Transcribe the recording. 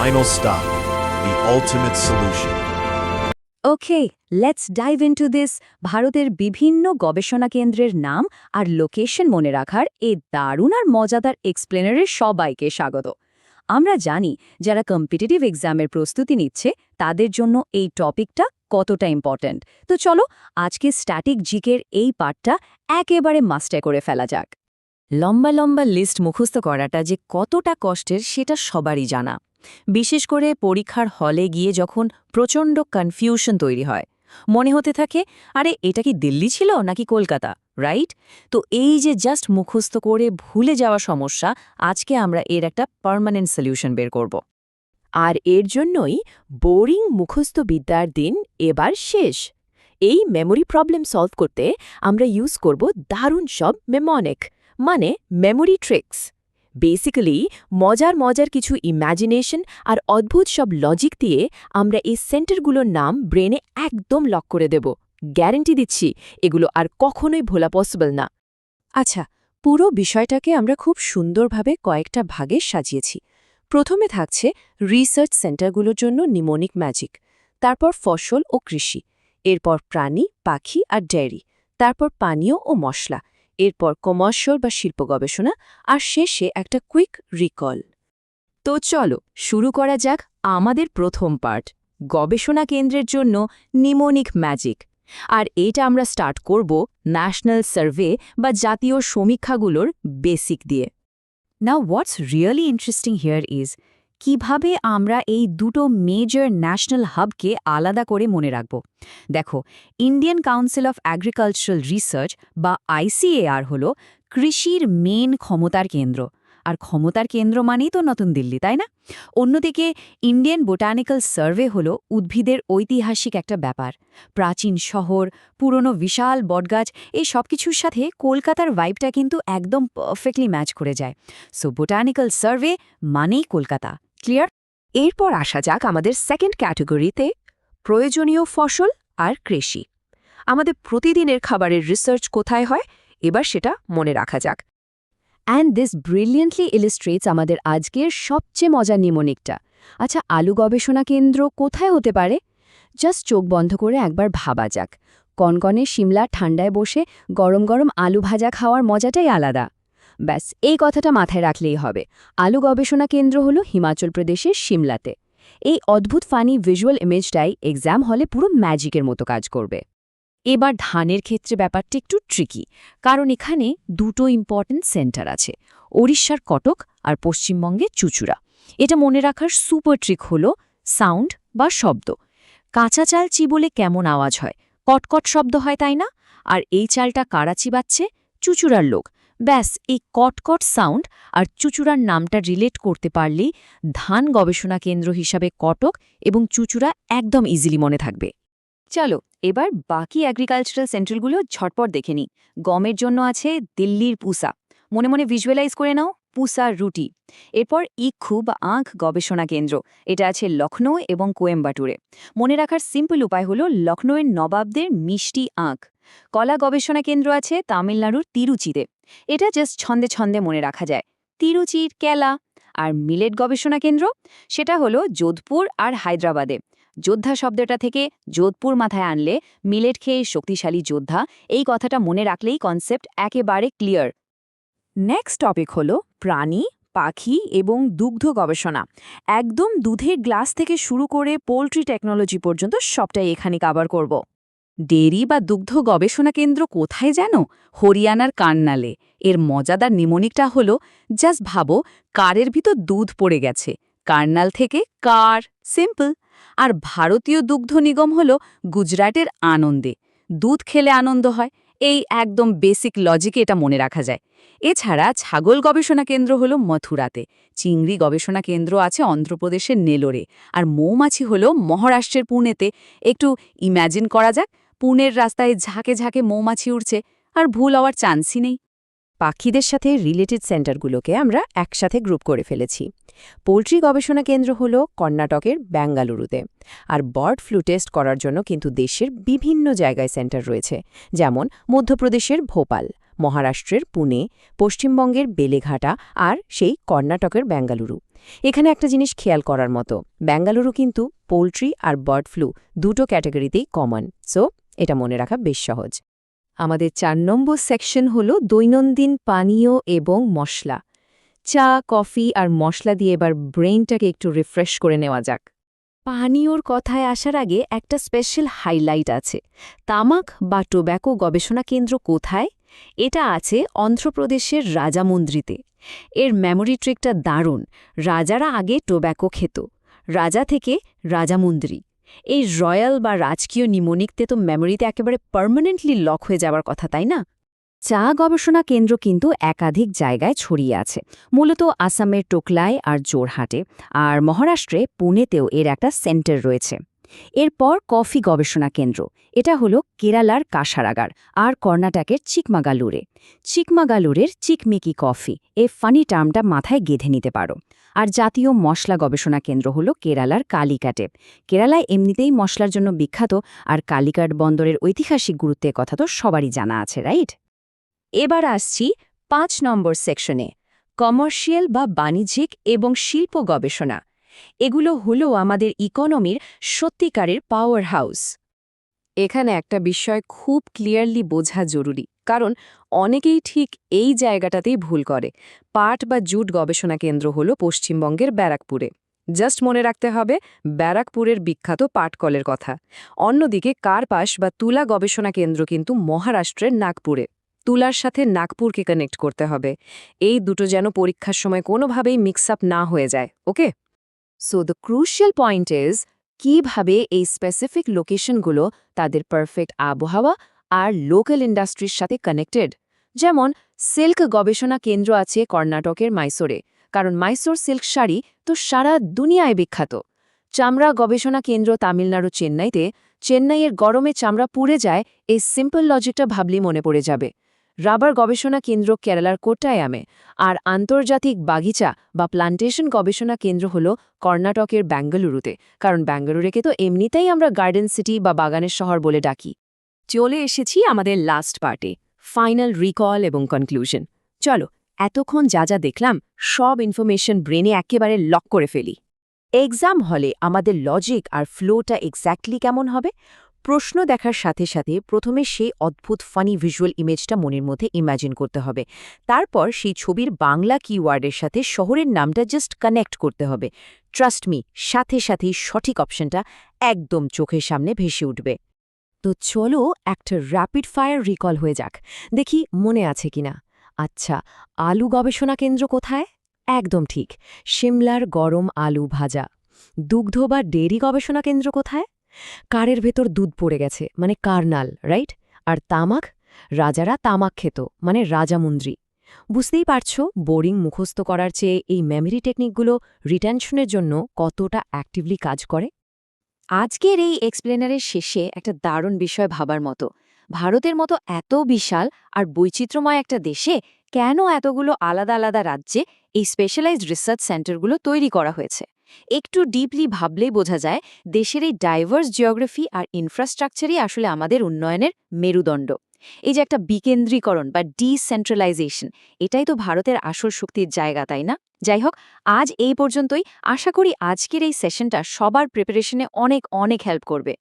final stop, the ultimate solution. Okay, let's dive into this. ভারতের বিভিন্ন গবেষণা কেন্দ্রের নাম আর লোকেশন মনে রাখার এই দারুণ আর মজাদার এক্সপ্লেনারে সবাইকে স্বাগত। আমরা জানি যারা কম্পিটিটিভ এক্সামের প্রস্তুতি নিচ্ছে তাদের জন্য এই টপিকটা কতটা ইম্পর্ট্যান্ট। তো চলো আজকে স্ট্যাটিক জিকের এই পার্টটা একেবারে মাস্টার করে ফেলা যাক। লম্বা লম্বা লিস্ট মুখস্থ করাটা যে কতটা কষ্টের সেটা সবারই জানা, বিশেষ করে পরীক্ষার হলে গিয়ে যখন প্রচণ্ড কনফিউশন তৈরি হয়, মনে হতে থাকে আরে এটা কি দিল্লি ছিল নাকি কলকাতা, রাইট? তো এই যে জাস্ট মুখস্থ করে ভুলে যাওয়া সমস্যা, আজকে আমরা এর একটা পার্মানেন্ট সলিউশন বের করব। আর এর জন্যই বোরিং মুখস্থ বিদ্যার দিন এবার শেষ। এই মেমোরি প্রবলেম সলভ করতে আমরা ইউজ করব দারুণ সব মেমনিক মানে মেমোরি ট্রিক্স। বেসিক্যালি মজার মজার কিছু ইম্যাজিনেশন আর অদ্ভুত সব লজিক দিয়ে আমরা এই সেন্টারগুলোর নাম ব্রেনে একদম লক করে দেব। গ্যারেন্টি দিচ্ছি এগুলো আর কখনোই ভোলা পসিবল না। আচ্ছা, পুরো বিষয়টাকে আমরা খুব সুন্দরভাবে কয়েকটা ভাগে সাজিয়েছি। প্রথমে থাকছে রিসার্চ সেন্টারগুলোর জন্য নিমোনিক ম্যাজিক, তারপর ফসল ও কৃষি, এরপর প্রাণী, পাখি আর ডেয়ারি, তারপর পানীয় ও মশলা, এরপর কমার্শিয়াল বা শিল্প গবেষণা, আর শেষে একটা কুইক রিকল। তো চলো শুরু করা যাক আমাদের প্রথম পার্ট, গবেষণা কেন্দ্রের জন্য নিমোনিক ম্যাজিক। আর এটা আমরা স্টার্ট করব ন্যাশনাল সার্ভে বা জাতীয় সমীক্ষাগুলোর বেসিক দিয়ে। নাও হোয়াটস রিয়েলি ইন্টারেস্টিং হিয়ার ইজ কিভাবে আমরা এই দুটো মেজর ন্যাশনাল হাবকে আলাদা করে মনে রাখব। দেখো, Indian council of agricultural research বা ICAR হল কৃষির মেন ক্ষমতার কেন্দ্র, আর ক্ষমতার কেন্দ্র মানেই তো নতুন দিল্লি, তাই না? অন্যদিকে ইন্ডিয়ান বোটানিক্যাল সার্ভে হল উদ্ভিদের ঐতিহাসিক একটা ব্যাপার। প্রাচীন শহর, পুরনো বিশাল বটগাছ, এই সব কিছুর সাথে কলকাতার ভাইবটা কিন্তু একদম পারফেক্টলি ম্যাচ করে যায়। সো বোটানিক্যাল সার্ভে মানেই কলকাতা। ক্লিয়ার? এরপর আসা যাক আমাদের সেকেন্ড ক্যাটেগরিতে, প্রয়োজনীয় ফসল আর কৃষি। আমাদের প্রতিদিনের খাবারের রিসার্চ কোথায় হয় এবার সেটা মনে রাখা যাক। অ্যান্ড দিস ব্রিলিয়েন্টলি ইলিস্ট্রেটস আমাদের আজকের সবচেয়ে মজার নিমোনিকটা। আচ্ছা, আলু গবেষণা কেন্দ্র কোথায় হতে পারে? জাস্ট চোখ বন্ধ করে একবার ভাবা যাক। কনকনে সিমলা ঠান্ডায় বসে গরম গরম আলু ভাজা খাওয়ার মজাটাই আলাদা। ব্যাস এই কথাটা মাথায় রাখলেই হবে। আলু গবেষণা কেন্দ্র হল হিমাচল প্রদেশের সিমলাতে। এই অদ্ভুত ফানি ভিজুয়াল ইমেজটাই এক্সাম হলে পুরো ম্যাজিকের মতো কাজ করবে। এবার ধানের ক্ষেত্রে ব্যাপারটা একটু ট্রিকি, কারণ এখানে দুটো ইম্পর্ট্যান্ট সেন্টার আছে, ওড়িশার কটক আর পশ্চিমবঙ্গের চুচুড়া। এটা মনে রাখার সুপার ট্রিক হল সাউন্ড বা শব্দ। কাঁচা চাল চিবোলে কেমন আওয়াজ হয়? কটকট শব্দ হয়, তাই না? আর এই চালটা কারা চিবাচ্ছে? চুচুড়ার লোক। ব্যাস এই কটকট সাউন্ড আর চুচুড়ার নামটা রিলেট করতে পারলেই ধান গবেষণা কেন্দ্র হিসাবে কটক এবং চুচুড়া একদম ইজিলি মনে থাকবে। চলো এবার বাকি অ্যাগ্রিকালচারাল সেন্টারগুলো ঝটপট দেখে নিই। গমের জন্য আছে দিল্লির পুসা, মনে মনে ভিজুয়ালাইজ করে নাও, পুসা রুটি। এরপর ইক্ষু বা আখ গবেষণা কেন্দ্র, এটা আছে লখনৌ এবং কোয়েম্বাটুরে। মনে রাখার সিম্পল উপায় হলো লখনৌয়ের নবাবদের মিষ্টি আখ। কলা গবেষণা কেন্দ্র আছে তামিলনাড়ুর তিরুচিতে, এটা জাস্ট ছন্দে ছন্দে মনে রাখা যায়, তিরুচির কেলা। আর মিলেট গবেষণা কেন্দ্র, সেটা হলো যোধপুর আর হায়দ্রাবাদে। যোদ্ধা শব্দটা থেকে যোধপুর মাথায় আনলে মিলেট খেয়ে শক্তিশালী যোদ্ধা, এই কথাটা মনে রাখলেই কনসেপ্ট একেবারে ক্লিয়ার। নেক্সট টপিক হলো প্রাণী, পাখি এবং দুগ্ধ গবেষণা। একদম দুধের গ্লাস থেকে শুরু করে পোল্ট্রি টেকনোলজি পর্যন্ত সবটাই এখানে কভার করব। ডেয়ারি বা দুগ্ধ গবেষণা কেন্দ্র কোথায় জানো? হরিয়ানার কার্নালে। এর মজাদার নিমোনিকটা হলো জাস্ট ভাবো কারের ভিতর দুধ পড়ে গেছে, কার্নাল থেকে কার, সিম্পল। আর ভারতীয় দুগ্ধ নিগম হল গুজরাটের আনন্দে, দুধ খেলে আনন্দ হয়। এই একদম বেসিক লজিকে এটা মনে রাখা যায়। এছাড়া ছাগল গবেষণা কেন্দ্র হল মথুরাতে, চিংড়ি গবেষণা কেন্দ্র আছে অন্ধ্রপ্রদেশের নেলোরে, আর মৌমাছি হল মহারাষ্ট্রের পুনেতে। একটু ইম্যাজিন করা যাক, পুনের রাস্তায় ঝাঁকে ঝাঁকে মৌমাছি উড়ছে, আর ভুল হওয়ার চান্সই নেই। পাখিদের সাথে রিলেটেড সেন্টারগুলোকে আমরা একসাথে গ্রুপ করে ফেলেছি। পোল্ট্রি গবেষণা কেন্দ্র হল কর্ণাটকের বেঙ্গালুরুতে, আর বার্ড ফ্লু টেস্ট করার জন্য কিন্তু দেশের বিভিন্ন জায়গায় সেন্টার রয়েছে, যেমন মধ্যপ্রদেশের ভোপাল, মহারাষ্ট্রের পুনে, পশ্চিমবঙ্গের বেলেঘাটা আর সেই কর্ণাটকের বেঙ্গালুরু। এখানে একটা জিনিস খেয়াল করার মতো, বেঙ্গালুরু কিন্তু পোলট্রি আর বার্ড ফ্লু দুটো ক্যাটাগরিতেই কমন, সো এটা মনে রাখা বেশ সহজ। আমাদের 4 নম্বর সেকশন হল দৈনন্দিন পানীয় এবং মশলা। চা, কফি আর মশলা দিয়ে এবার ব্রেইনটাকে একটু রিফ্রেশ করে নেওয়া যাক। পানীয়র কথায় আসার আগে একটা স্পেশাল হাইলাইট আছে। তামাক বা টোব্যাকো গবেষণা কেন্দ্র কোথায়? এটা আছে অন্ধ্রপ্রদেশের রাজামুন্দ্রিতে। এর মেমোরি ট্রিকটা দারুণ। রাজারা আগে টোব্যাকো খেত, রাজা থেকে রাজামুন্দ্রি। এই রয়্যাল বা রাজকীয় নিমোনিকতে তো মেমোরিতে একেবারে পার্মানেন্টলি লক হয়ে যাওয়ার কথা, তাই না? চা গবেষণা কেন্দ্র কিন্তু একাধিক জায়গায় ছড়িয়ে আছে, মূলত আসামের টোকলায় আর জোরহাটে, আর মহারাষ্ট্রে পুনেতেও এর একটা সেন্টার রয়েছে। এরপর কফি গবেষণা কেন্দ্র, এটা হলো কেরালার কাসারাগার আর কর্ণাটকের চিকমাগালুরে। চিকমাগালুরের চিকমিকি কফি, এই ফানি টার্মটা মাথায় গেঁথে নিতে পারো। আর জাতীয় মশলা গবেষণা কেন্দ্র হলো কেরালার কালিকাটে। কেরালায় এমনিতেই মশলার জন্য বিখ্যাত, আর কালিকাট বন্দরের ঐতিহাসিক গুরুত্বের কথা তো সবারই জানা আছে, রাইট? এবার আসছি 5 নম্বর সেকশনে, কমার্শিয়াল বা বাণিজ্যিক এবং শিল্প গবেষণা। এগুলো হলো আমাদের ইকোনমির সত্যিকারের পাওয়ার হাউস। এখানে একটা বিষয় খুব ক্লিয়ারলি বোঝা জরুরি, কারণ অনেকেই ঠিক এই জায়গাটাতেই ভুল করে। পাট বা জুট গবেষণা কেন্দ্র হলো পশ্চিমবঙ্গের ব্যারাকপুরে। জাস্ট মনে রাখতে হবে ব্যারাকপুরের বিখ্যাত পাটকলের কথা। অন্যদিকে কার্পাস বা তুলা গবেষণা কেন্দ্র কিন্তু মহারাষ্ট্রের নাগপুরে। তুলার সাথে নাগপুরকে কানেক্ট করতে হবে। এই দুটো যেন পরীক্ষার সময় কোনোভাবেই মিক্স আপ না হয়ে যায়, okay? So the crucial point is কীভাবে এই স্পেসিফিক লোকেশনগুলো তাদের পারফেক্ট আবহাওয়া আর লোকাল ইন্ডাস্ট্রির সাথে কানেক্টেড। যেমন সিল্ক গবেষণা কেন্দ্র আছে কর্ণাটকের মাইসোরে, কারণ মাইসোর সিল্ক শাড়ি তো সারা দুনিয়ায় বিখ্যাত। চামড়া গবেষণা কেন্দ্র তামিলনাড়ু চেন্নাইতে, চেন্নাইয়ের গরমে চামড়া পুড়ে যায়, এই সিম্পল লজিকটা ভাবলেই মনে পড়ে যাবে। রাবার গবেষণা কেন্দ্র কেরালার কোট্টায়ামে, আর আন্তর্জাতিক বাগিচা বা প্লান্টেশন গবেষণা কেন্দ্র হল কর্ণাটকের বেঙ্গালুরুতে, কারণ বেঙ্গালুরুকে তো এমনিতেই আমরা গার্ডেন সিটি বা বাগানের শহর বলে ডাকি। চলে এসেছি আমাদের লাস্ট পার্টে, ফাইনাল রিকল এবং কনক্লুশন। চলো, এতক্ষণ যা যা দেখলাম সব ইনফরমেশন ব্রেনে একেবারে লক করে ফেলি। এক্সাম হলে আমাদের লজিক আর ফ্লোটা এক্স্যাক্টলি কেমন হবে? প্রশ্ন দেখার সাথে সাথে প্রথমে সেই অদ্ভুত ফানি ভিজুয়াল ইমেজটা মনের মধ্যে ইমাজিন করতে হবে। তারপর সেই ছবির বাংলা কিওয়ার্ডের সাথে শহরের নামটা জাস্ট কানেক্ট করতে হবে। ট্রাস্ট মি, সাথে সাথেই সঠিক অপশনটা একদম চোখের সামনে ভেসে উঠবে। তো চলো একটা র্যাপিড ফায়ার রিকল হয়ে যাক, দেখি মনে আছে কিনা। আচ্ছা, আলু গবেষণা কেন্দ্র কোথায়? একদম ঠিক, সিমলার গরম আলু ভাজা। দুগ্ধ বা ডেয়ারি গবেষণা কেন্দ্র কোথায়? কারের ভেতর দুধ পড়ে গেছে, মানে কার্নাল, রাইট? আর তামাক? রাজারা তামাক খেত, মানে রাজামুন্দ্রি। বুঝতেই পারছো বোরিং মুখস্থ করার চেয়ে এই মেমরি টেকনিকগুলো রিটেনশনের জন্য কতটা অ্যাক্টিভলি কাজ করে। আজকের এই এক্সপ্লেনারের শেষে একটা দারুণ বিষয় ভাবার মতো। ভারতের মতো এত বিশাল আর বৈচিত্র্যময় একটা দেশে কেন এতগুলো আলাদা আলাদা রাজ্যে এই স্পেশালাইজড রিসার্চ সেন্টারগুলো তৈরি করা হয়েছে? একটু ডিপলি ভাবলেই বোঝা যায় দেশের এই ডাইভার্স জিওগ্রাফি আর ইনফ্রাস্ট্রাকচারই আসলে আমাদের উন্নয়নের মেরুদণ্ড। এই যে একটা বিকেন্দ্রীকরণ বা ডিসেন্ট্রালাইজেশন, এটাই তো ভারতের আসল শক্তির জায়গা, তাই না? যাই হোক, আজ এই পর্যন্তই। আশা করি আজকের এই সেশনটা সবার প্রিপারেশনে অনেক অনেক হেল্প করবে।